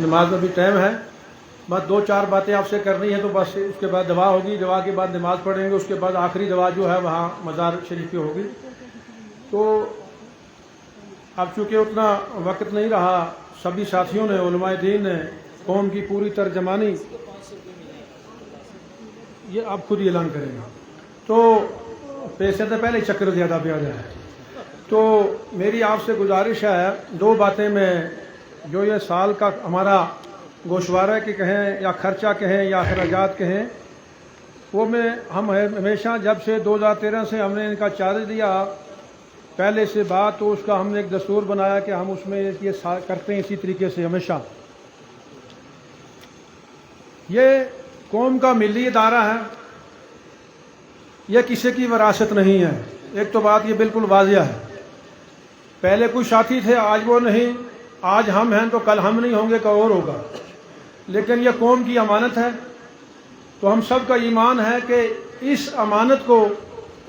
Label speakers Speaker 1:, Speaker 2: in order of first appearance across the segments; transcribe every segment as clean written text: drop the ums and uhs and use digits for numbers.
Speaker 1: نماز میں بھی ٹائم ہے، بس 2-4 باتیں آپ سے کرنی ہے تو بس اس کے بعد دعا ہوگی، دعا کے بعد نماز پڑھیں گے، اس کے بعد آخری دعا جو ہے وہاں مزار شریف پہ ہوگی۔ تو اب چونکہ اتنا وقت نہیں رہا، سبھی ساتھیوں نے، علماء دین نے قوم کی پوری ترجمانی یہ آپ خود ہی اعلان کریں گے، تو پیسے سے پہلے چکر زیادہ پہ آ جائے۔ تو میری آپ سے گزارش ہے، 2 باتیں میں جو یہ سال کا ہمارا گوشوارہ کے کہیں یا خرچہ کہیں یا اخراجات کہیں، وہ ہم ہمیشہ جب سے 2013 سے ہم نے ان کا چارج دیا پہلے سے بات، تو اس کا ہم نے ایک دستور بنایا کہ ہم اس میں یہ کرتے ہیں اسی طریقے سے ہمیشہ۔ یہ قوم کا ملی ادارہ ہے، یہ کسی کی وراثت نہیں ہے، ایک تو بات یہ بالکل واضح ہے۔ پہلے کوئی ساتھی تھے، آج وہ نہیں، آج ہم ہیں تو کل ہم نہیں ہوں گے، کل اور ہوگا، لیکن یہ قوم کی امانت ہے۔ تو ہم سب کا ایمان ہے کہ اس امانت کو،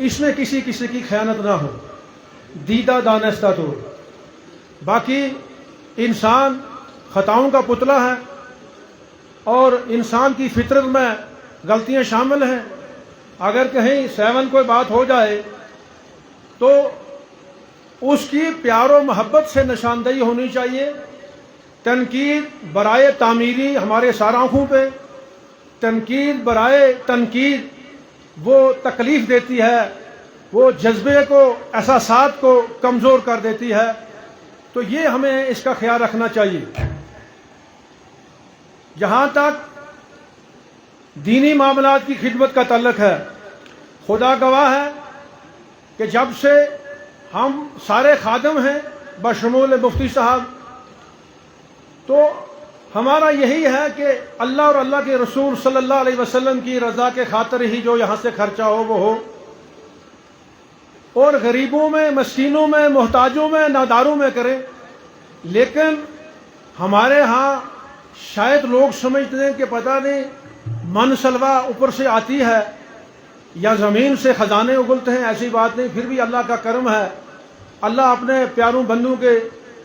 Speaker 1: اس میں کسی کی خیانت نہ ہو، دیدہ دانستہ تو۔ باقی انسان خطاؤں کا پتلا ہے اور انسان کی فطرت میں غلطیاں شامل ہیں۔ اگر کہیں 7 کوئی بات ہو جائے تو اس کی پیار و محبت سے نشاندہی ہونی چاہیے۔ تنقید برائے تعمیری ہمارے سار آنکھوں پہ، تنقید برائے تنقید وہ تکلیف دیتی ہے، وہ جذبے کو، احساسات کو کمزور کر دیتی ہے۔ تو یہ ہمیں اس کا خیال رکھنا چاہیے۔ جہاں تک دینی معاملات کی خدمت کا تعلق ہے، خدا گواہ ہے کہ جب سے ہم سارے خادم ہیں بشمول مفتی صاحب، تو ہمارا یہی ہے کہ اللہ اور اللہ کے رسول صلی اللہ علیہ وسلم کی رضا کے خاطر ہی جو یہاں سے خرچہ ہو وہ ہو، اور غریبوں میں، مسکینوں میں، محتاجوں میں، ناداروں میں کریں۔ لیکن ہمارے ہاں شاید لوگ سمجھتے ہیں کہ پتہ نہیں من سلوا اوپر سے آتی ہے یا زمین سے خزانے اگلتے ہیں، ایسی بات نہیں۔ پھر بھی اللہ کا کرم ہے، اللہ اپنے پیاروں بندوں کے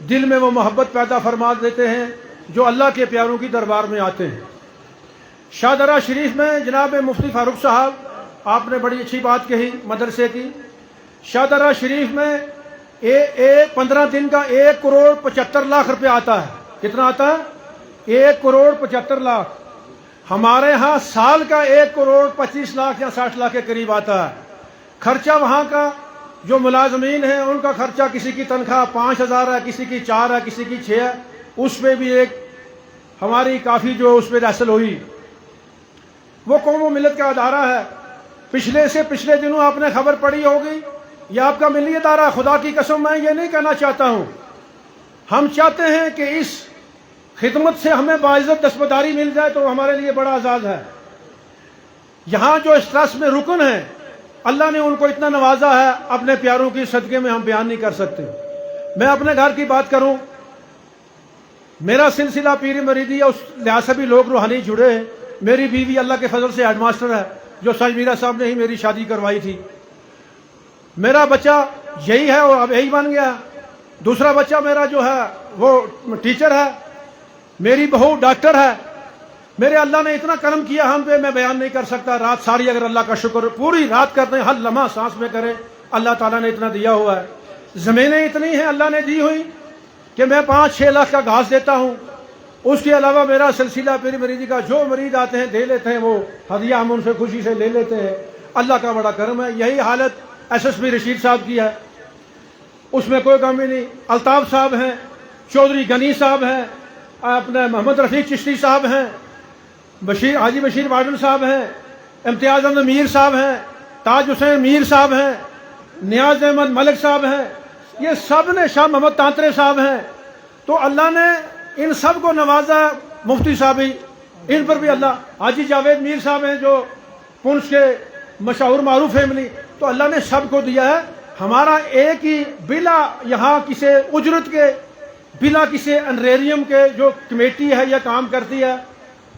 Speaker 1: دل میں وہ محبت پیدا فرما دیتے ہیں جو اللہ کے پیاروں کی دربار میں آتے ہیں۔ شاہ درہ شریف میں جناب مفتی فاروق صاحب، آپ نے بڑی اچھی بات کہی مدرسے کی۔ شاہ درہ شریف میں 15 دن کا 1,75,00,000 روپے آتا ہے۔ کتنا آتا ہے؟ 1,75,00,000۔ ہمارے ہاں سال کا 1,25,00,000 یا 60,00,000 کے قریب آتا ہے۔ خرچہ وہاں کا جو ملازمین ہیں ان کا خرچہ، کسی کی تنخواہ 5,000 ہے، کسی کی 4 ہے، کسی کی 6 ہے، اس پہ بھی ایک ہماری کافی جو اس پہ رحصل ہوئی۔ وہ قوم و ملت کا ادارہ ہے۔ پچھلے دنوں آپ نے خبر پڑھی ہوگی، یہ آپ کا ملی ادارہ ہے۔ خدا کی قسم میں یہ نہیں کہنا چاہتا ہوں، ہم چاہتے ہیں کہ اس خدمت سے ہمیں باعزت دستبرداری مل جائے تو ہمارے لیے بڑا اعزاز ہے۔ یہاں جو اس ٹرسٹ میں رکن ہیں، اللہ نے ان کو اتنا نوازا ہے، اپنے پیاروں کی صدقے میں ہم بیان نہیں کر سکتے۔ میں اپنے گھر کی بات کروں، میرا سلسلہ پیر مریدی ہے، اس لحاظ سے بھی لوگ روحانی جڑے ہیں۔ میری بیوی اللہ کے فضل سے ہیڈ ماسٹر ہے، جو سج میرا صاحب نے ہی میری شادی کروائی تھی۔ میرا بچہ یہی ہے اور اب یہی بن گیا۔ دوسرا بچہ میرا جو ہے وہ ٹیچر ہے، میری بہو ڈاکٹر ہے۔ میرے اللہ نے اتنا کرم کیا ہم پہ، میں بیان نہیں کر سکتا۔ رات ساری اگر اللہ کا شکر پوری رات کرتے ہیں، ہر لمحہ سانس میں کریں، اللہ تعالیٰ نے اتنا دیا ہوا ہے۔ زمینیں اتنی ہیں اللہ نے دی ہوئی کہ میں 5-6 لاکھ کا گھاس دیتا ہوں۔ اس کے علاوہ میرا سلسلہ پیر مریدی کا جو مریض آتے ہیں دے لیتے ہیں، وہ ہدیہ ہم ان سے خوشی سے لے لیتے ہیں۔ اللہ کا بڑا کرم ہے۔ یہی حالت ایس ایس پی رشید صاحب کی ہے، اس میں کوئی کمی نہیں۔ الطاف صاحب ہیں، چودھری غنی صاحب ہیں، اپنے محمد رفیق چشتی صاحب ہیں، حاجی بشیر وارڈن صاحب ہیں، امتیاز احمد میر صاحب ہیں، تاج حسین میر صاحب ہیں، نیاز احمد ملک صاحب ہیں، یہ سب نے، شاہ محمد تانترے صاحب ہیں۔ تو اللہ نے ان سب کو نوازا۔ مفتی صاحب ہی، ان پر بھی اللہ، حاجی جاوید میر صاحب ہیں جو پنچ کے مشہور معروف فیملی، تو اللہ نے سب کو دیا ہے۔ ہمارا ایک ہی بلا یہاں کسی اجرت کے، بلا کسی انریریم کے جو کمیٹی ہے یہ کام کرتی ہے،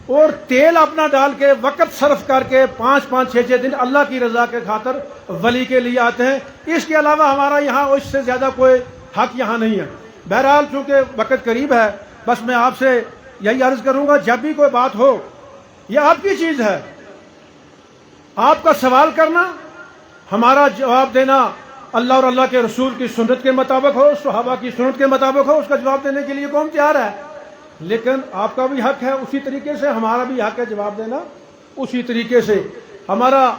Speaker 1: اور تیل اپنا ڈال کے وقت صرف کر کے 5-6 دن اللہ کی رضا کے خاطر ولی کے لیے آتے ہیں۔ اس کے علاوہ ہمارا یہاں اس سے زیادہ کوئی حق یہاں نہیں ہے۔ بہرحال چونکہ وقت قریب ہے، بس میں آپ سے یہی عرض کروں گا، جب بھی کوئی بات ہو یہ آپ کی چیز ہے، آپ کا سوال کرنا، ہمارا جواب دینا اللہ اور اللہ کے رسول کی سنت کے مطابق ہو، صحابہ کی سنت کے مطابق ہو، اس کا جواب دینے کے لیے قوم تیار ہے، لیکن آپ کا بھی حق ہے اسی طریقے سے، ہمارا بھی حق ہے جواب دینا اسی طریقے سے۔ ہمارا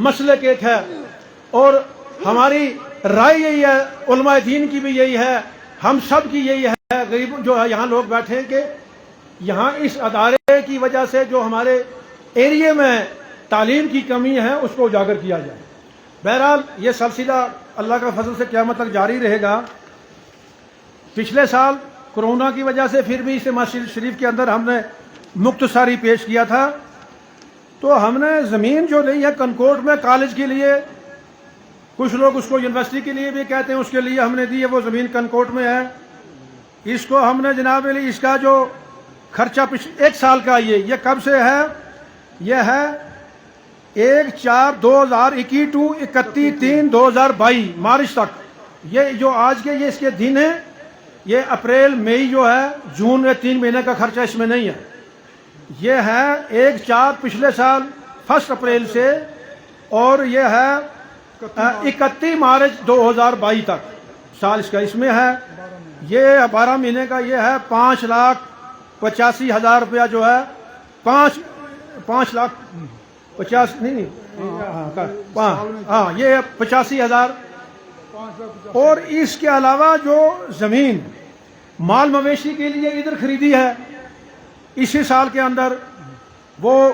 Speaker 1: مسلک ایک ہے اور ہماری رائے یہی ہے، علماء دین کی بھی یہی ہے، ہم سب کی یہی ہے، غریب جو ہے یہاں لوگ بیٹھے ہیں، کہ یہاں اس ادارے کی وجہ سے جو ہمارے ایریے میں تعلیم کی کمی ہے اس کو اجاگر کیا جائے۔ بہرحال یہ سلسلہ اللہ کا فضل سے قیامت تک جاری رہے گا۔ پچھلے سال کورونا کی وجہ سے پھر بھی اس مسجد شریف کے اندر ہم نے مختصری پیش کیا تھا، تو ہم نے زمین جو لی ہے کنکوٹ میں کالج کے لیے، کچھ لوگ اس کو یونیورسٹی کے لیے بھی کہتے ہیں، اس کے لیے ہم نے دی ہے، وہ زمین کنکوٹ میں ہے۔ اس کو ہم نے جناب علی اس کا جو خرچہ ایک سال کا یہ کب سے ہے؟ یہ ہے 1/4/2021 ٹو 31/3/2022 مارچ تک۔ یہ جو آج کے یہ اس کے دن ہیں، یہ اپریل مئی جو ہے جون میں 3 مہینے کا خرچہ اس میں نہیں ہے، یہ ہے 1/4 پچھلے سال 1 اپریل سے، اور یہ ہے 31 مارچ 2022 تک سال اس کا اس میں ہے۔ یہ 12 مہینے کا یہ ہے 5,85,000 روپیہ جو ہے، 5,50,000 نہیں ہاں یہ 85,000۔ اور اس کے علاوہ جو زمین مال مویشی کے لیے ادھر خریدی ہے اسی سال کے اندر وہ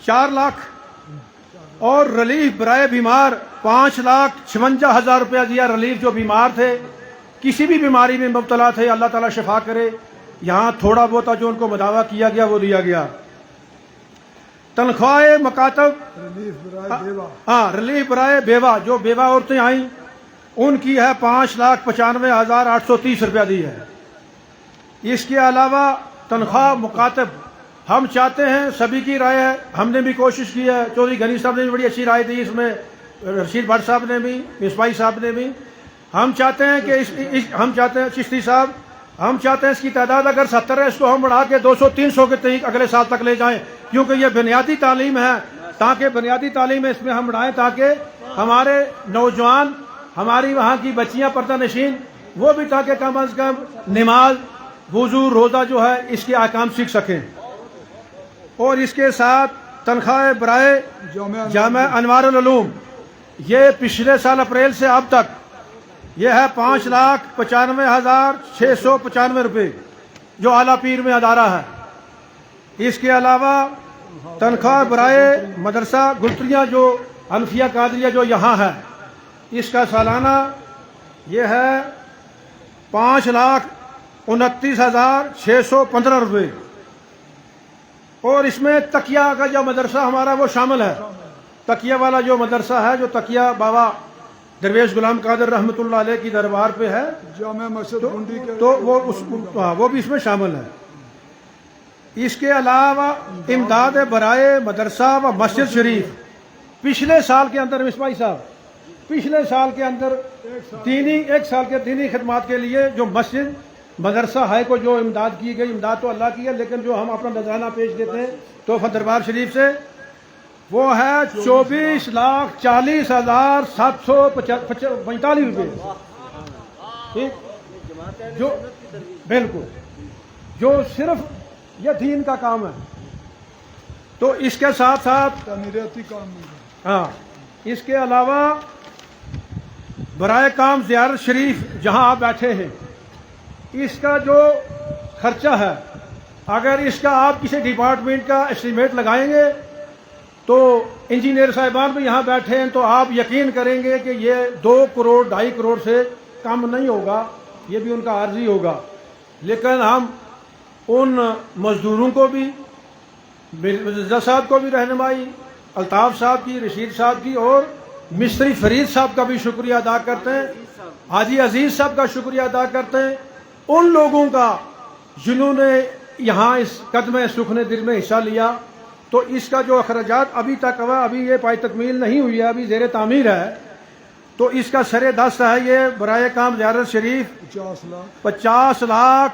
Speaker 1: 4 لاکھ، اور ریلیف برائے بیمار 5,56,000 روپیہ دیا۔ ریلیف جو بیمار تھے، کسی بھی بیماری میں مبتلا تھے، اللہ تعالیٰ شفا کرے، یہاں تھوڑا بہت جو ان کو مداوع کیا گیا وہ دیا گیا۔ تنخواہ مکاتب، ریلیف برائے بیوہ، جو بیوہ عورتیں آئیں ان کی ہے 5,95,830 روپیہ دی ہے۔ اس کے علاوہ تنخواہ مکاتب ہم چاہتے ہیں، سبھی کی رائے ہے، ہم نے بھی کوشش کی ہے، چودھری غنی صاحب نے بھی بڑی اچھی رائے دی اس میں، رشید بٹ صاحب نے بھی، مصباحی صاحب نے بھی، ہم چاہتے ہیں کہ ہم چاہتے ہیں چشتی صاحب، ہم چاہتے ہیں اس کی تعداد اگر 70 ہے اس کو ہم بڑھا کے 200-300 کے تک اگلے سال تک لے جائیں، کیونکہ یہ بنیادی تعلیم ہے، تاکہ بنیادی تعلیم اس میں ہم بڑھائیں، تاکہ ہمارے نوجوان، ہماری وہاں کی بچیاں پردہ نشین، وہ بھی تاکہ کم از کم نماز، وضو، روزہ جو ہے اس کے احکام سیکھ سکیں۔ اور اس کے ساتھ تنخواہ برائے جامعہ انوار العلوم، یہ پچھلے سال اپریل سے اب تک یہ ہے 5,95,695 روپے، جو اعلیٰ پیر میں ادارہ ہے۔ اس کے علاوہ تنخواہ برائے مدرسہ گلتریاں جو حنفیہ قادریہ جو یہاں ہے، اس کا سالانہ یہ ہے 5,29,615 روپے۔ اور اس میں تقیہ کا جو مدرسہ ہمارا وہ شامل ہے، تقیہ والا جو مدرسہ ہے، جو تقیہ بابا درویش غلام قادر رحمۃ اللہ علیہ کی دربار پہ ہے،
Speaker 2: جامع مسجد گنڈی کے،
Speaker 1: تو وہ بھی اس میں شامل ہے۔ اس کے علاوہ امداد برائے مدرسہ و مسجد شریف، پچھلے سال کے اندر مصباحی صاحب، پچھلے سال کے اندر ایک سال کے دینی خدمات کے لیے جو مسجد مدرسہ ہے کو جو امداد کی گئی، امداد تو اللہ کی ہے، لیکن جو ہم اپنا نذرانہ پیش دیتے ہیں تحفہ دربار شریف سے، وہ ہے 24,40,745 روپے، ٹھیک، جو بالکل جو صرف یہ دین کا کام ہے۔ تو اس کے ساتھ ساتھ
Speaker 2: تعمیراتی کام نہیں ہے۔
Speaker 1: ہاں، اس کے علاوہ برائے کام زیارت شریف جہاں آپ بیٹھے ہیں، اس کا جو خرچہ ہے، اگر اس کا آپ کسی ڈپارٹمنٹ کا اسٹیمیٹ لگائیں گے تو انجینئر صاحبان بھی یہاں بیٹھے ہیں، تو آپ یقین کریں گے کہ یہ 2 کروڑ 2.5 کروڑ سے کم نہیں ہوگا، یہ بھی ان کا عارضی ہوگا۔ لیکن ہم ان مزدوروں کو بھی، مرزا صاحب کو بھی رہنمائی، الطاف صاحب کی، رشید صاحب کی، اور مستری فرید صاحب کا بھی شکریہ ادا کرتے ہیں، حاجی عزیز صاحب کا شکریہ ادا کرتے ہیں، ان لوگوں کا جنہوں نے یہاں اس قدم سخن دل میں حصہ لیا۔ تو اس کا جو اخراجات ابھی تک ہوا، ابھی یہ پائی تکمیل نہیں ہوئی ہے، ابھی زیر تعمیر ہے، تو اس کا سر دست ہے یہ برائے کام زیارت شریف
Speaker 2: 50 لاکھ
Speaker 1: 50 لاکھ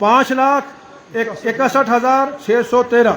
Speaker 1: 5,61,613।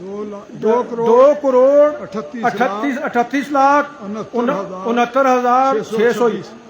Speaker 1: 2,38,69,600।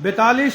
Speaker 1: 42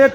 Speaker 1: 1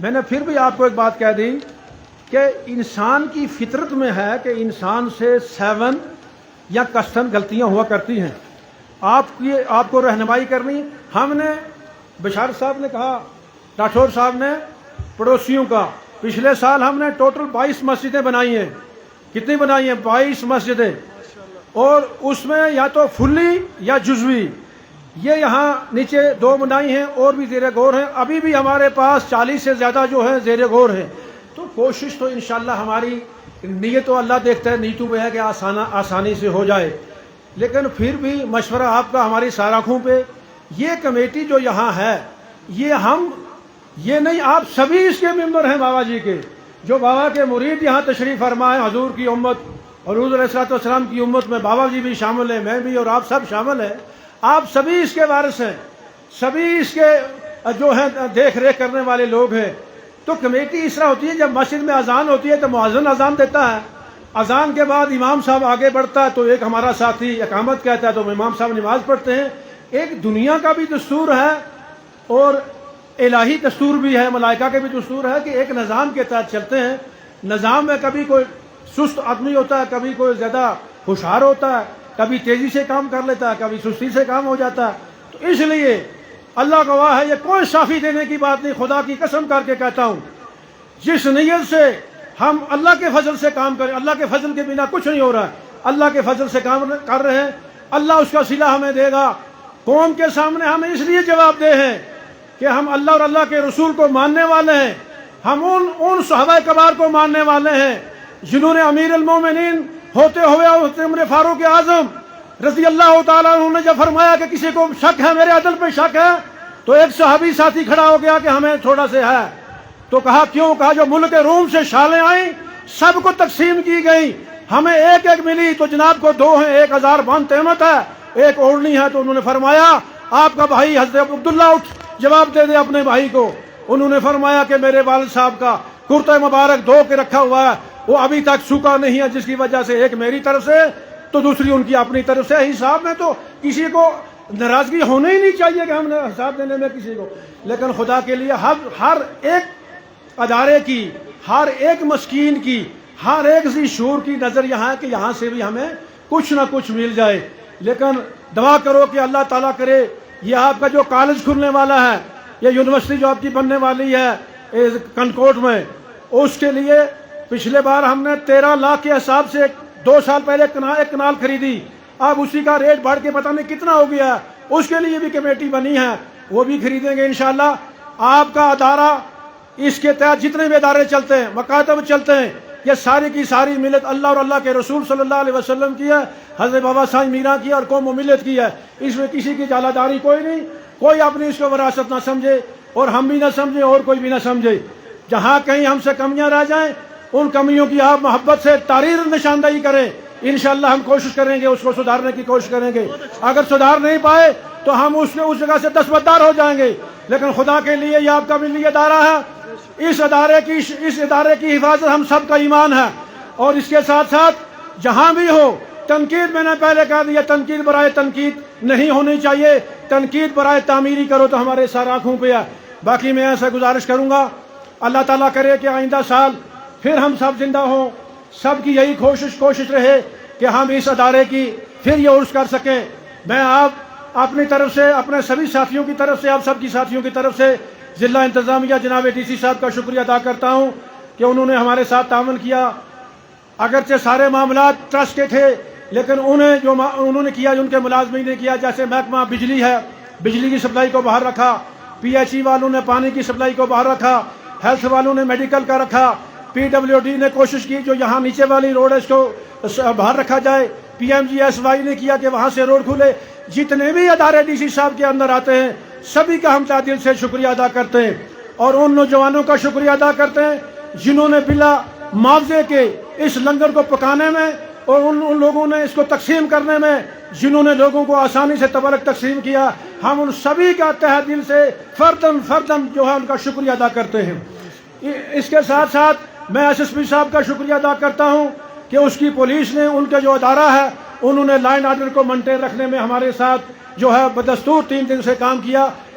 Speaker 1: میں نے پھر بھی آپ کو ایک بات کہہ دی کہ انسان کی فطرت میں ہے کہ انسان سے 7 یا کثرن غلطیاں ہوا کرتی ہیں. آپ کو رہنمائی کرنی. ہم نے بشار صاحب نے کہا، راٹھور صاحب نے پڑوسیوں کا، پچھلے سال ہم نے ٹوٹل 22 مسجدیں بنائی ہیں. کتنی بنائی ہیں؟ 22 مسجدیں. اور اس میں یا تو فلی یا جزوی. یہ یہاں نیچے 2 بنائی ہیں اور بھی زیر غور ہیں. ابھی بھی ہمارے پاس 40 سے زیادہ جو ہیں زیر غور ہیں. تو کوشش تو انشاءاللہ ہماری نیت تو اللہ دیکھتا ہے، نیتوں پہ ہے کہ آسانی سے ہو جائے. لیکن پھر بھی مشورہ آپ کا ہماری ساراخوں پہ. یہ کمیٹی جو یہاں ہے، یہ نہیں، آپ سبھی اس کے ممبر ہیں بابا جی کے. جو بابا کے مرید یہاں تشریف فرما ہے، حضور کی امت، حضور علیہ الصلوۃ والسلام کی امت میں بابا جی بھی شامل ہیں، میں بھی، اور آپ سب شامل ہیں. آپ سبھی اس کے وارث ہیں، سبھی اس کے جو ہیں دیکھ ریکھ کرنے والے لوگ ہیں. تو کمیٹی اس طرح ہوتی ہے، جب مسجد میں اذان ہوتی ہے تو مؤذن اذان دیتا ہے، اذان کے بعد امام صاحب آگے بڑھتا ہے تو ایک ہمارا ساتھی اقامت کہتا ہے تو امام صاحب نماز پڑھتے ہیں. ایک دنیا کا بھی دستور ہے اور الہی دستور بھی ہے، ملائکہ کے بھی دستور ہے کہ ایک نظام کے تحت چلتے ہیں. نظام میں کبھی کوئی سست آدمی ہوتا ہے، کبھی کوئی زیادہ ہوشیار ہوتا ہے، کبھی تیزی سے کام کر لیتا ہے، کبھی سستی سے کام ہو جاتا ہے. تو اس لیے اللہ گواہ ہے، یہ کوئی شافی دینے کی بات نہیں. خدا کی قسم کر کے کہتا ہوں، جس نیت سے ہم اللہ کے فضل سے کام کریں، اللہ کے فضل کے بنا کچھ نہیں ہو رہا ہے، اللہ کے فضل سے کام کر رہے ہیں، اللہ اس کا صلہ ہمیں دے گا. قوم کے سامنے ہم اس لیے جواب دہ ہیں کہ ہم اللہ اور اللہ کے رسول کو ماننے والے ہیں. ہم ان صحابہ کبار کو ماننے والے ہیں جنہوں نے امیر المومنین ہوتے ہوئے عمر فاروق اعظم رضی اللہ تعالیٰ عنہ نے جب فرمایا کہ کسی کو شک ہے، میرے عدل پہ شک ہے، تو ایک صحابی ساتھی کھڑا ہو گیا کہ ہمیں تھوڑا سے ہے. تو کہا کیوں؟ کہا جو ملک روم سے شالیں آئیں سب کو تقسیم کی گئی، ہمیں ایک ایک ملی تو جناب کو 2 ہیں، 1000 بان تہمت ہے، ایک اوڑھنی ہے. تو انہوں نے فرمایا آپ کا بھائی حضرت عبداللہ اٹھ جواب دے دے اپنے بھائی کو. انہوں نے فرمایا کہ میرے والد صاحب کا کرتا مبارک دھو کے رکھا ہوا ہے، وہ ابھی تک سوکھا نہیں ہے، جس کی وجہ سے ایک میری طرف سے تو دوسری ان کی اپنی طرف سے. حساب میں تو کسی کو ناراضگی ہونا ہی نہیں چاہیے کہ ہم نے حساب دینے میں کسی کو. لیکن خدا کے لیے ہر ایک ادارے کی، ہر ایک مسکین کی، ہر ایک ذی شعور کی نظر یہاں ہے کہ یہاں سے بھی ہمیں کچھ نہ کچھ مل جائے. لیکن دعا کرو کہ اللہ تعالیٰ کرے یہ آپ کا جو کالج کھلنے والا ہے، یہ یونیورسٹی جو آپ کی بننے والی ہے کنکوٹ میں، اس کے لیے پچھلے بار ہم نے 13 لاکھ کے حساب سے 2 سال پہلے ایک کنال خریدی. اب اسی کا ریٹ بڑھ کے پتہ نہیں کتنا ہو گیا. اس کے لیے بھی کمیٹی بنی ہے، وہ بھی خریدیں گے انشاءاللہ. آپ کا ادارہ، اس کے تحت جتنے بھی ادارے چلتے ہیں، مکاتب چلتے ہیں، یہ ساری کی ساری ملت اللہ اور اللہ کے رسول صلی اللہ علیہ وسلم کی ہے، حضرت بابا صاحب میرا کی اور قوم و ملت کی ہے. اس میں کسی کی جالاداری کوئی نہیں. کوئی اپنی اس کو وراثت نہ سمجھے اور ہم بھی نہ سمجھیں اور کوئی بھی نہ سمجھے. جہاں کہیں ہم سے کمیاں رہ جائیں ان کمیوں کی آپ محبت سے تحریر نشاندہی کریں. انشاءاللہ ہم کوشش کریں گے، اس کو سدھارنے کی کوشش کریں گے. اگر سدھار نہیں پائے تو ہم اس جگہ سے دستبردار ہو جائیں گے. لیکن خدا کے لیے یہ آپ کا ملی ادارہ ہے، اس ادارے کی حفاظت ہم سب کا ایمان ہے. اور اس کے ساتھ ساتھ جہاں بھی ہو تنقید، میں نے پہلے کہہ دیا، تنقید برائے تنقید نہیں ہونی چاہیے، تنقید برائے تعمیری کرو تو ہمارے سر آنکھوں پہ ہے. باقی میں ایسا گزارش کروں گا، اللہ تعالیٰ کرے کہ آئندہ سال پھر ہم سب زندہ ہوں. سب کی یہی کوشش رہے کہ ہم اس ادارے کی پھر یہ عرض کر سکیں. میں آپ اپنی طرف سے، اپنے سبھی ساتھیوں کی طرف سے، آپ سب کی ساتھیوں کی طرف سے ضلع انتظامیہ جناب ڈی سی صاحب کا شکریہ ادا کرتا ہوں کہ انہوں نے ہمارے ساتھ تعاون کیا. اگرچہ سارے معاملات ٹرسٹ کے تھے لیکن انہوں نے کیا جو ان کے ملازمین نے کیا. جیسے محکمہ بجلی ہے، بجلی کی سپلائی کو باہر رکھا، پی ایچ ای والوں نے پانی کی سپلائی کو باہر رکھا، ہیلتھ والوں نے میڈیکل کا رکھا، پی ڈبلیو ڈی نے کوشش کی جو یہاں نیچے والی روڈ ہے اس کو باہر رکھا جائے، P M G S Y نے کیا کہ وہاں سے روڈ کھلے. جتنے بھی ادارے ڈی سی صاحب کے اندر آتے ہیں سبھی کا ہم دل سے شکریہ ادا کرتے ہیں. اور ان نوجوانوں کا شکریہ ادا کرتے ہیں جنہوں نے بلا معاوضے کے اس لنگر کو پکانے میں اور ان لوگوں نے اس کو تقسیم کرنے میں جنہوں نے لوگوں کو آسانی سے تبرک تقسیم کیا. ہم ان سبھی کا تہ دل سے فردن جو ہے ان کا شکریہ ادا کرتے ہیں. اس کے ساتھ ساتھ میں ایس ایس پی صاحب کا شکریہ ادا کرتا ہوں کہ اس کی پولیس نے، ان کا جو ادارہ ہے، انہوں نے لائن آرڈر کو مینٹین رکھنے میں ہمارے ساتھ جو ہے بدستور 3 دن سے کام کیا.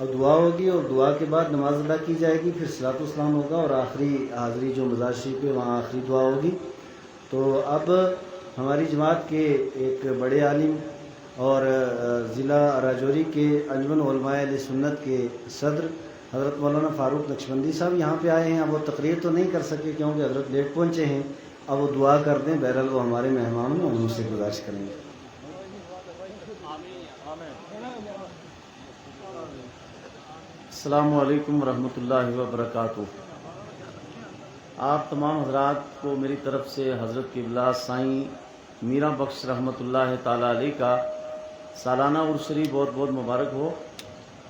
Speaker 3: اور دعا ہوگی اور دعا کے بعد نماز ادا کی جائے گی، پھر صلاۃ السلام ہوگا اور آخری حاضری جو مزار شریف پہ وہاں آخری دعا ہوگی۔ تو اب ہماری جماعت کے ایک بڑے عالم اور ضلع راجوری کے انجمن علماء اہل سنت کے صدر حضرت مولانا فاروق نقشبندی صاحب یہاں پہ آئے ہیں۔ اب وہ تقریر تو نہیں کر سکے کیونکہ حضرت لیٹ پہنچے ہیں، اب وہ دعا کر دیں، بہرحال وہ ہمارے مہمان ہیں، ہم ان سے گزارش کریں گے۔ السلام علیکم ورحمۃ اللہ وبرکاتہ۔ آپ تمام حضرات کو میری طرف سے حضرت قبلہ سائیں میراں بخش رحمۃ اللہ تعالیٰ علیہ کا سالانہ عرس شریف بہت بہت مبارک ہو۔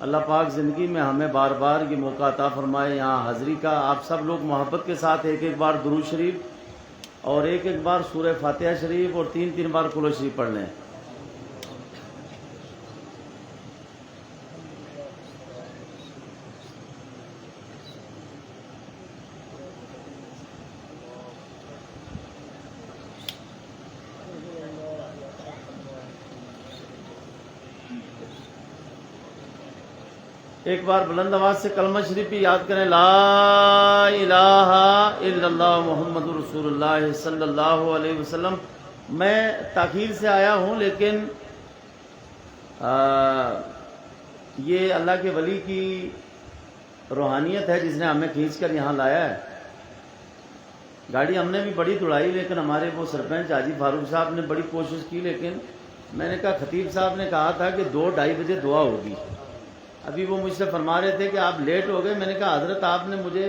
Speaker 3: اللہ پاک زندگی میں ہمیں بار بار یہ موقع عطا فرمائے یہاں حاضری کا۔ آپ سب لوگ محبت کے ساتھ ایک ایک بار درود شریف اور ایک ایک بار سورہ فاتحہ شریف اور 3 بار قل شریف پڑھ لیں۔ ایک بار بلند آواز سے کلمہ شریف بھی یاد کریں، لا الہ الا اللہ محمد رسول اللہ صلی اللہ علیہ وسلم۔ میں تاخیر سے آیا ہوں لیکن یہ اللہ کے ولی کی روحانیت ہے جس نے ہمیں کھینچ کر یہاں لایا ہے۔ گاڑی ہم نے بھی بڑی دوڑائی لیکن ہمارے وہ سرپنچ حاجی فاروق صاحب نے بڑی کوشش کی، لیکن میں نے کہا خطیب صاحب نے کہا تھا کہ 2-2:30 بجے دعا ہوگی۔ ابھی وہ مجھ سے فرما رہے تھے کہ آپ لیٹ ہو گئے، میں نے کہا حضرت آپ نے مجھے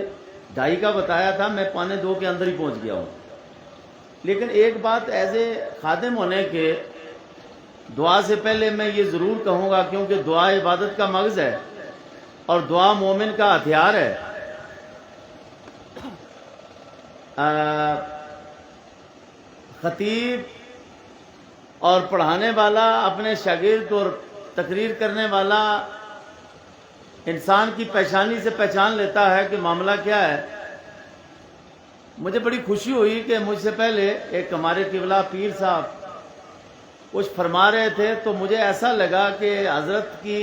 Speaker 3: 2:30 کا بتایا تھا، میں 2:45 کے اندر ہی پہنچ گیا ہوں۔ لیکن ایک بات ایز اے خادم ہونے کے دعا سے پہلے میں یہ ضرور کہوں گا، کیونکہ دعا عبادت کا مغز ہے اور دعا مومن کا ہتھیار ہے۔ خطیب اور پڑھانے والا، اپنے شاگرد اور تقریر کرنے والا انسان کی پیشانی سے پہچان لیتا ہے کہ معاملہ کیا ہے۔ مجھے بڑی خوشی ہوئی کہ مجھ سے پہلے ایک ہمارے قبلہ پیر صاحب کچھ فرما رہے تھے تو مجھے ایسا لگا کہ حضرت کی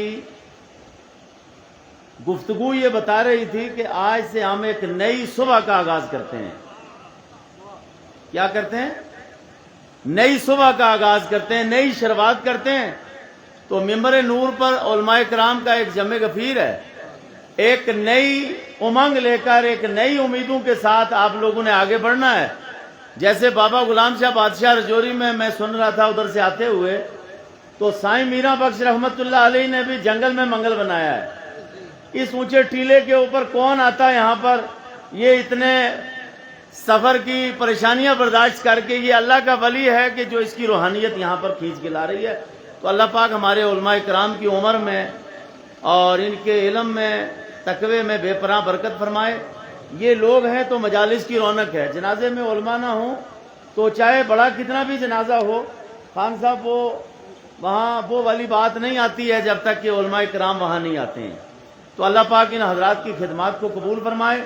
Speaker 3: گفتگو یہ بتا رہی تھی کہ آج سے ہم ایک نئی صبح کا آغاز کرتے ہیں۔ کیا کرتے ہیں؟ نئی صبح کا آغاز کرتے ہیں، نئی شروعات کرتے ہیں۔ تو ممبر نور پر علماء کرام کا ایک جمع غفیر ہے، ایک نئی امنگ لے کر، ایک نئی امیدوں کے ساتھ آپ لوگوں نے آگے بڑھنا ہے۔ جیسے بابا غلام شاہ بادشاہ رجوری میں سن رہا تھا ادھر سے آتے ہوئے، تو سائیں میراں بخش رحمت اللہ علیہ نے بھی جنگل میں منگل بنایا ہے۔ اس اونچے ٹیلے کے اوپر کون آتا ہے یہاں پر، یہ اتنے سفر کی پریشانیاں برداشت کر کے، یہ اللہ کا ولی ہے کہ جو اس کی روحانیت یہاں پر کھینچ کے لا رہی ہے۔ تو اللہ پاک ہمارے علماء کرام کی عمر میں اور ان کے علم میں، تقوی میں بے پناہ برکت فرمائے۔ یہ لوگ ہیں تو مجالس کی رونق ہے۔ جنازے میں علماء نہ ہوں تو چاہے بڑا کتنا بھی جنازہ ہو، خان صاحب وہاں وہ والی بات نہیں آتی ہے جب تک کہ علماء کرام وہاں نہیں آتے ہیں۔ تو اللہ پاک ان حضرات کی خدمات کو قبول فرمائے،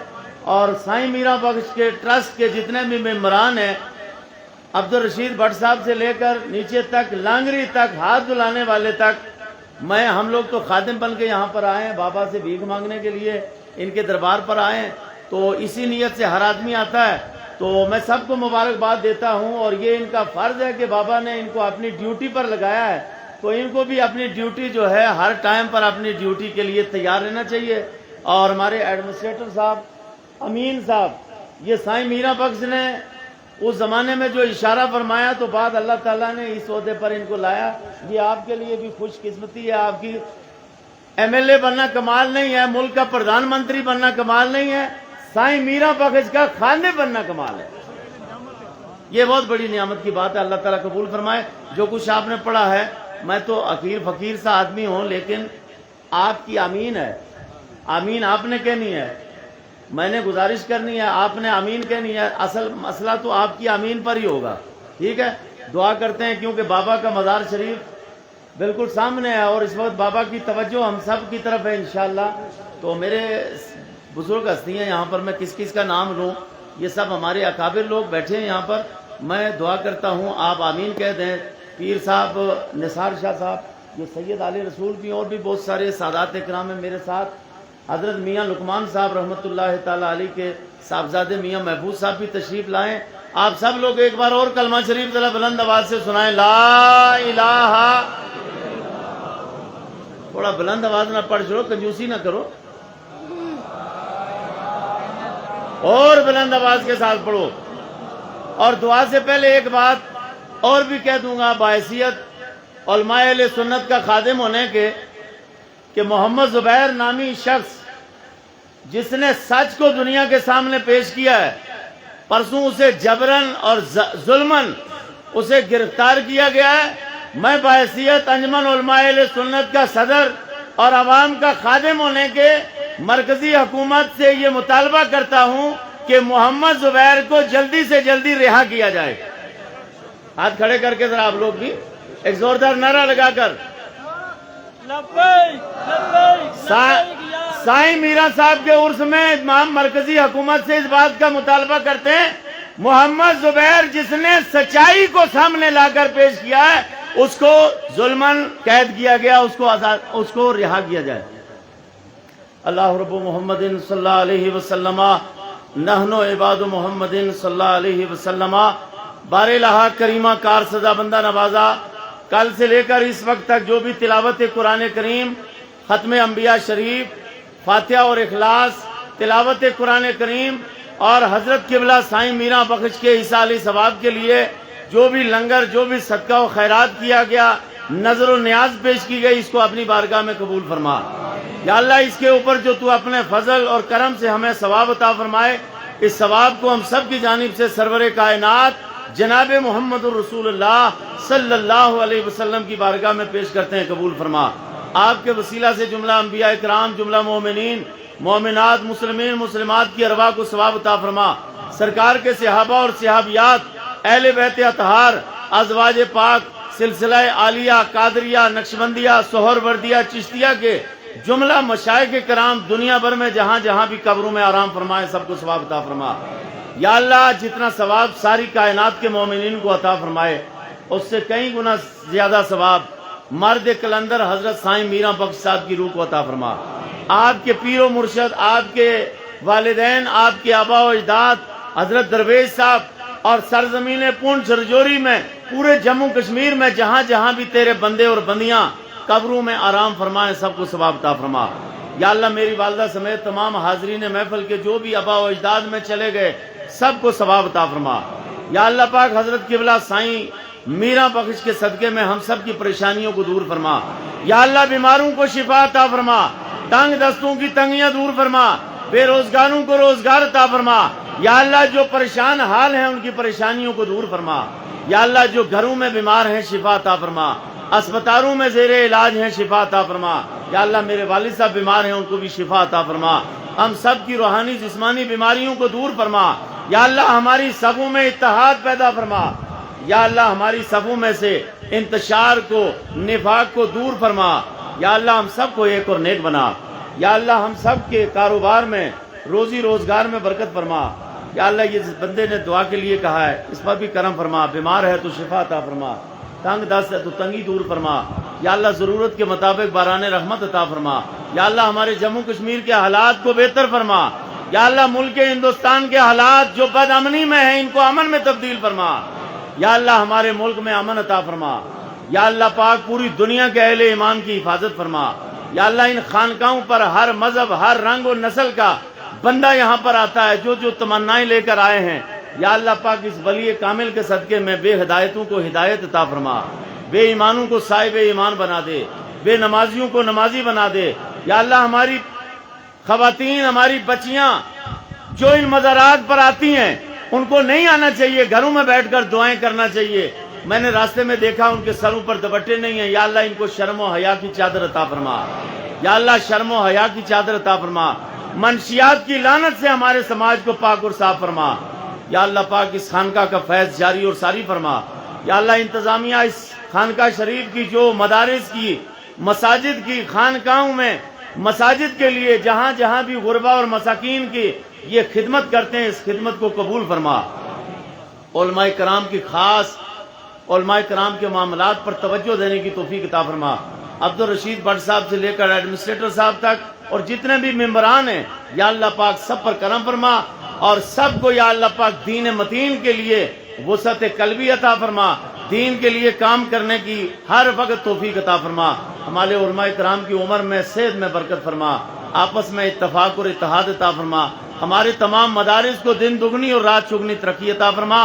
Speaker 3: اور سائیں میراں بخش کے ٹرسٹ کے جتنے بھی ممبران ہیں، عبدالرشید بٹ صاحب سے لے کر نیچے تک، لانگری تک، ہاتھ دھلانے والے تک، ہم لوگ تو خادم بن کے یہاں پر آئے ہیں، بابا سے بھیک مانگنے کے لیے ان کے دربار پر آئے ہیں، تو اسی نیت سے ہر آدمی آتا ہے۔ تو میں سب کو مبارکباد دیتا ہوں، اور یہ ان کا فرض ہے کہ بابا نے ان کو اپنی ڈیوٹی پر لگایا ہے، تو ان کو بھی اپنی ڈیوٹی جو ہے ہر ٹائم پر اپنی ڈیوٹی کے لیے تیار رہنا چاہیے۔ اور ہمارے ایڈمنسٹریٹر صاحب، امین صاحب، یہ سائیں میراں بخش نے اس زمانے میں جو اشارہ فرمایا تو بعد اللہ تعالیٰ نے اس عہدے پر ان کو لایا۔ یہ آپ کے لیے بھی خوش قسمتی ہے۔ آپ کی ایم ایل اے بننا کمال نہیں ہے، ملک کا پردھان منتری بننا کمال نہیں ہے، سائیں میراں بخش کا خادم بننا کمال ہے۔ یہ بہت بڑی نعمت کی بات ہے، اللہ تعالیٰ قبول فرمائے۔ جو کچھ آپ نے پڑھا ہے، میں تو اخیر فقیر سا آدمی ہوں، لیکن آپ کی آمین ہے، آمین آپ نے کہنی ہے، میں نے گزارش کرنی ہے، آپ نے آمین کہنی ہے۔ اصل مسئلہ تو آپ کی آمین پر ہی ہوگا، ٹھیک ہے؟ دعا کرتے ہیں کیونکہ بابا کا مزار شریف بالکل سامنے ہے، اور اس وقت بابا کی توجہ ہم سب کی طرف ہے انشاءاللہ۔ تو میرے بزرگ ہستی ہیں یہاں پر، میں کس کس کا نام لوں، یہ سب ہمارے اکابر لوگ بیٹھے ہیں یہاں پر۔ میں دعا کرتا ہوں آپ آمین کہہ دیں۔ پیر صاحب نثار شاہ صاحب، یہ سید علی رسول بھی اور بھی بہت سارے سادات اکرام ہیں میرے ساتھ. حضرت میاں لقمان صاحب رحمۃ اللہ تعالی علیہ کے صاحبزادے میاں محفوظ صاحب بھی تشریف لائیں. آپ سب لوگ ایک بار اور کلمہ شریف ذرا بلند آواز سے سنائیں, لا الہ. تھوڑا بلند آواز نہ پڑھ چھوڑو, کنجوسی نہ کرو, اور بلند آواز کے ساتھ پڑھو. اور دعا سے پہلے ایک بات اور بھی کہہ دوں گا بحیثیت علماء اہل سنت کا خادم ہونے کے, کہ محمد زبیر نامی شخص جس نے سچ کو دنیا کے سامنے پیش کیا ہے, پرسوں اسے جبرن اور ظلمن اسے گرفتار کیا گیا ہے. میں بحیثیت انجمن علماء اہل سنت کا صدر اور عوام کا خادم ہونے کے مرکزی حکومت سے یہ مطالبہ کرتا ہوں کہ محمد زبیر کو جلدی سے جلدی رہا کیا جائے. ہاتھ کھڑے کر کے ذرا آپ لوگ بھی ایک زوردار نعرہ لگا کر سائیں میرا صاحب کے عرس میں امام مرکزی حکومت سے اس بات کا مطالبہ کرتے ہیں, محمد زبیر جس نے سچائی کو سامنے لا کر پیش کیا ہے اس کو ظلمن قید کیا گیا, اس کو رہا کیا جائے. اللہ رب محمد صلی اللہ علیہ وسلم نحن عباد محمد صلی اللہ علیہ وسلم. بار الہ کریمہ کار سزا بندہ نوازا, کل سے لے کر اس وقت تک جو بھی تلاوت قرآن کریم, ختم انبیاء شریف, فاتحہ اور اخلاص, تلاوت قرآن کریم اور حضرت قبلہ سائیں میرا بخش کے حصہ ثواب کے لیے جو بھی لنگر, جو بھی صدقہ و خیرات کیا گیا, نظر و نیاز پیش کی گئی, اس کو اپنی بارگاہ میں قبول فرما. یا اللہ اس کے اوپر جو تو اپنے فضل اور کرم سے ہمیں ثواب عطا فرمائے, اس ثواب کو ہم سب کی جانب سے سرور کائنات جناب محمد الرسول اللہ صلی اللہ علیہ وسلم کی بارگاہ میں پیش کرتے ہیں, قبول فرما. آپ کے وسیلہ سے جملہ انبیاء اکرام, جملہ مومنین, مومنات, مسلمین, مسلمات کی ارواح کو ثواب عطا فرما. سرکار کے صحابہ اور صحابیات, اہل بیت اطہار, ازواج پاک, سلسلہ عالیہ, قادریہ, نقشبندیہ, سہروردیہ, چشتیہ کے جملہ مشائخ کرام دنیا بھر میں جہاں جہاں بھی قبروں میں آرام فرمائے, سب کو ثواب عطا فرما. یا اللہ جتنا ثواب ساری کائنات کے مومنین کو عطا فرمائے, اس سے کئی گنا زیادہ ثواب مرد کلندر حضرت سائیں میرا بخش صاحب کی روح کو عطا فرما. آپ کے پیر و مرشد, آپ کے والدین, آپ کے آبا و اجداد حضرت درویش صاحب اور سرزمین پونچھ رجوری میں, پورے جموں کشمیر میں جہاں جہاں بھی تیرے بندے اور بندیاں قبروں میں آرام فرمائے, سب کو ثواب عطا فرما. یا اللہ میری والدہ سمیت تمام حاضرین محفل کے جو بھی آبا و اجداد میں چلے گئے سب کو ثواب عطا فرما. یا اللہ پاک حضرت قبلہ سائیں میرا بخش کے صدقے میں ہم سب کی پریشانیوں کو دور فرما. یا اللہ بیماروں کو شفا عطا فرما, تنگ دستوں کی تنگیاں دور فرما, بے روزگاروں کو روزگار عطا فرما. یا اللہ جو پریشان حال ہیں ان کی پریشانیوں کو دور فرما. یا اللہ جو گھروں میں بیمار ہیں شفا عطا فرما, اسپتالوں میں زیر علاج ہیں شفا عطا فرما. یا اللہ میرے والد صاحب بیمار ہیں ان کو بھی شفا عطا فرما. ہم سب کی روحانی جسمانی بیماریوں کو دور فرما. یا اللہ ہماری صفوں میں اتحاد پیدا فرما. یا اللہ ہماری صفوں میں سے انتشار کو, نفاق کو دور فرما. یا اللہ ہم سب کو ایک اور نیک بنا. یا اللہ ہم سب کے کاروبار میں, روزی روزگار میں برکت فرما. یا اللہ یہ بندے نے دعا کے لیے کہا ہے اس پر بھی کرم فرما. بیمار ہے تو شفا عطا فرما, تنگ دست ہے تو تنگی دور فرما. یا اللہ ضرورت کے مطابق باران رحمت عطا فرما. یا اللہ ہمارے جموں کشمیر کے حالات کو بہتر فرما. یا اللہ ملک ہندوستان کے حالات جو بد امنی میں ہیں ان کو امن میں تبدیل فرما. یا اللہ ہمارے ملک میں امن عطا فرما. یا اللہ پاک پوری دنیا کے اہل ایمان کی حفاظت فرما. یا اللہ ان خانقاہوں پر ہر مذہب, ہر رنگ و نسل کا بندہ یہاں پر آتا ہے جو تمنائیں لے کر آئے ہیں. یا اللہ پاک اس ولی کامل کے صدقے میں بے ہدایتوں کو ہدایت عطا فرما, بے ایمانوں کو صاحب ایمان بنا دے, بے نمازیوں کو نمازی بنا دے. یا اللہ ہماری خواتین, ہماری بچیاں جو ان مزارات پر آتی ہیں ان کو نہیں آنا چاہیے, گھروں میں بیٹھ کر دعائیں کرنا چاہیے. میں نے راستے میں دیکھا ان کے سروں پر دوپٹے نہیں ہیں. یا اللہ ان کو شرم و حیا کی چادر عطا فرما. یا اللہ شرم و حیا کی چادر عطا فرما. منشیات کی لعنت سے ہمارے سماج کو پاک اور صاف فرما. یا اللہ پاک اس خانقاہ کا فیض جاری اور ساری فرما. یا اللہ انتظامیہ اس خانقاہ شریف کی جو مدارس کی, مساجد کی, خانقاہوں میں مساجد کے لیے جہاں جہاں بھی غربا اور مساکین کی یہ خدمت کرتے ہیں اس خدمت کو قبول فرما. علماء کرام کی خاص, علماء کرام کے معاملات پر توجہ دینے کی توفیق عطا فرما. عبدالرشید بٹ صاحب سے لے کر ایڈمنسٹریٹر صاحب تک اور جتنے بھی ممبران ہیں یا اللہ پاک سب پر کرم فرما اور سب کو یا اللہ پاک دین متین کے لیے وسعت قلبی عطا فرما، دین کے لیے کام کرنے کی ہر وقت توفیق عطا فرما، ہمارے علماء کرام کی عمر میں صحت میں برکت فرما، آپس میں اتفاق اور اتحاد عطا فرما، ہمارے تمام مدارس کو دن دگنی اور رات چگنی ترقی عطا فرما،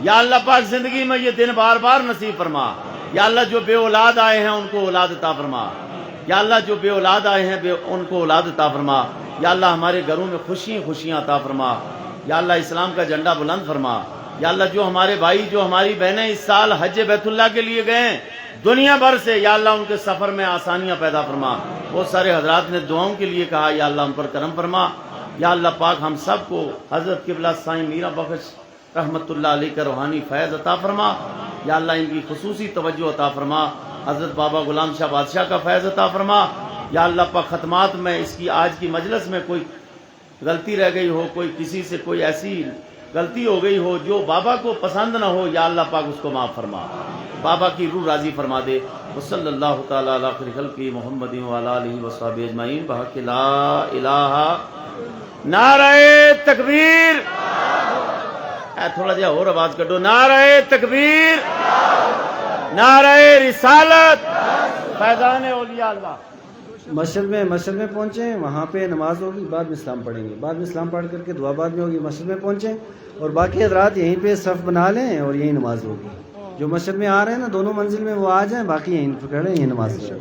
Speaker 3: یا اللہ پاک زندگی میں یہ دن بار بار نصیب فرما، یا اللہ جو بے اولاد آئے ہیں ان کو اولاد عطا فرما، یا اللہ جو بے اولاد آئے ہیں ان کو اولاد عطا فرما، یا اللہ ہمارے گھروں میں خوشیاں عطا فرما، یا اللہ اسلام کا جھنڈا بلند فرما، یا اللہ جو ہمارے بھائی جو ہماری بہنیں اس سال حج بیت اللہ کے لیے گئے ہیں دنیا بھر سے، یا اللہ ان کے سفر میں آسانیاں پیدا فرما، بہت سارے حضرات نے دعاؤں کے لیے کہا، یا اللہ ان پر کرم فرما، یا اللہ پاک ہم سب کو حضرت قبلہ سائیں میرا بخش رحمت اللہ علیہ کا روحانی فیض عطا فرما، یا اللہ ان کی خصوصی توجہ عطا فرما، حضرت بابا غلام شاہ بادشاہ کا فیض عطا فرما، یا اللہ پاک ختمات میں اس کی آج کی مجلس میں کوئی غلطی رہ گئی ہو، کوئی کسی سے کوئی ایسی غلطی ہو گئی ہو جو بابا کو پسند نہ ہو، یا اللہ پاک اس کو معاف فرما، بابا کی روح راضی فرما دے۔ وصلی اللہ تعالی علی خیر خلق محمد وعلی آلہ وصحبہ اجمعین بحق لا الہ۔ نعرہ تکبیر، تھوڑا جہا اور آواز کٹو، نعرہ تکبیر، نعرہ رسالت، فیضان اولیاء اللہ۔
Speaker 4: مسجد میں پہنچیں، وہاں پہ نماز ہوگی، بعد میں اسلام پڑھیں گے، بعد میں اسلام پڑھ کر کے دعا بعد میں ہوگی، مسجد میں پہنچیں اور باقی حضرات یہیں پہ صف بنا لیں اور یہیں نماز ہوگی۔ جو مسجد میں آ رہے ہیں نا دونوں منزل میں وہ آ جائیں، باقی یہیں پکڑ لیں، یہیں نماز ہوگی۔